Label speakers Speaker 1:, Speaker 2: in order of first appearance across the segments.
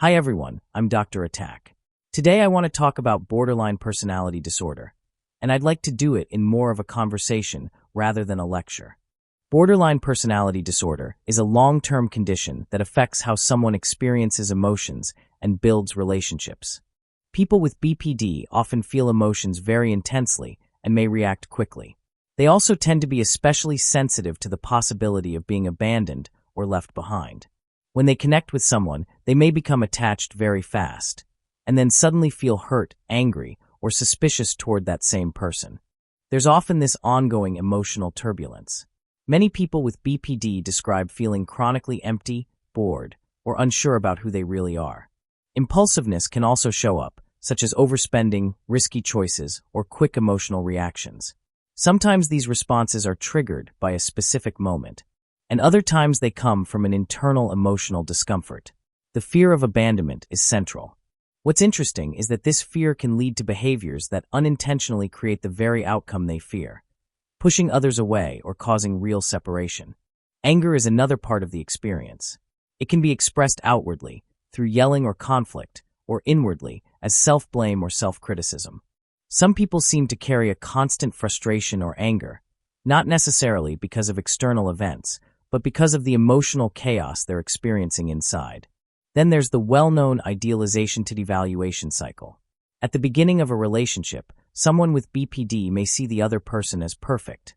Speaker 1: Hi everyone, I'm Dr. Attack. Today I want to talk about borderline personality disorder, and I'd like to do it in more of a conversation rather than a lecture. Borderline personality disorder is a long-term condition that affects how someone experiences emotions and builds relationships. People with BPD often feel emotions very intensely and may react quickly. They also tend to be especially sensitive to the possibility of being abandoned or left behind. When they connect with someone, they may become attached very fast, and then suddenly feel hurt, angry, or suspicious toward that same person. There's often this ongoing emotional turbulence. Many people with BPD describe feeling chronically empty, bored, or unsure about who they really are. Impulsiveness can also show up, such as overspending, risky choices, or quick emotional reactions. Sometimes these responses are triggered by a specific moment, and other times they come from an internal emotional discomfort. The fear of abandonment is central. What's interesting is that this fear can lead to behaviors that unintentionally create the very outcome they fear, pushing others away or causing real separation. Anger is another part of the experience. It can be expressed outwardly, through yelling or conflict, or inwardly, as self-blame or self-criticism. Some people seem to carry a constant frustration or anger, not necessarily because of external events, but because of the emotional chaos they're experiencing inside. Then there's the well-known idealization to devaluation cycle. At the beginning of a relationship, someone with BPD may see the other person as perfect.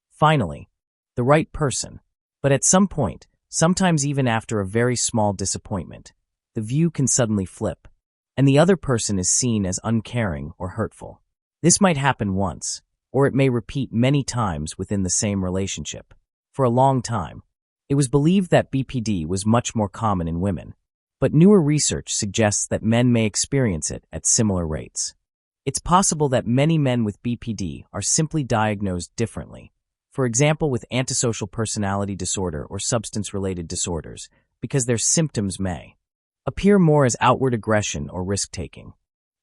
Speaker 1: Finally, the right person. But at some point, sometimes even after a very small disappointment, the view can suddenly flip, and the other person is seen as uncaring or hurtful. This might happen once, or it may repeat many times within the same relationship. For a long time, it was believed that BPD was much more common in women, but newer research suggests that men may experience it at similar rates. It's possible that many men with BPD are simply diagnosed differently, for example with antisocial personality disorder or substance-related disorders, because their symptoms may appear more as outward aggression or risk-taking.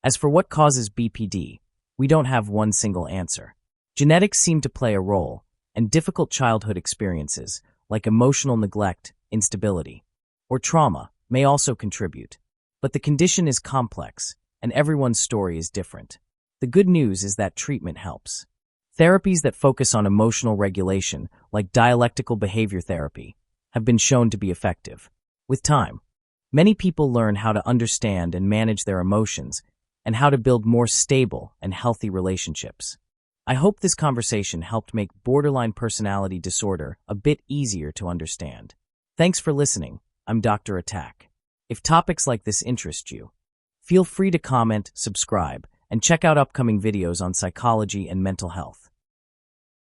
Speaker 1: As for what causes BPD, we don't have one single answer. Genetics seem to play a role, and difficult childhood experiences, like emotional neglect, instability, or trauma, may also contribute. But the condition is complex, and everyone's story is different. The good news is that treatment helps. Therapies that focus on emotional regulation, like dialectical behavior therapy, have been shown to be effective. With time, many people learn how to understand and manage their emotions and how to build more stable and healthy relationships. I hope this conversation helped make borderline personality disorder a bit easier to understand. Thanks for listening. I'm Dr. Attack. If topics like this interest you, feel free to comment, subscribe, and check out upcoming videos on psychology and mental health.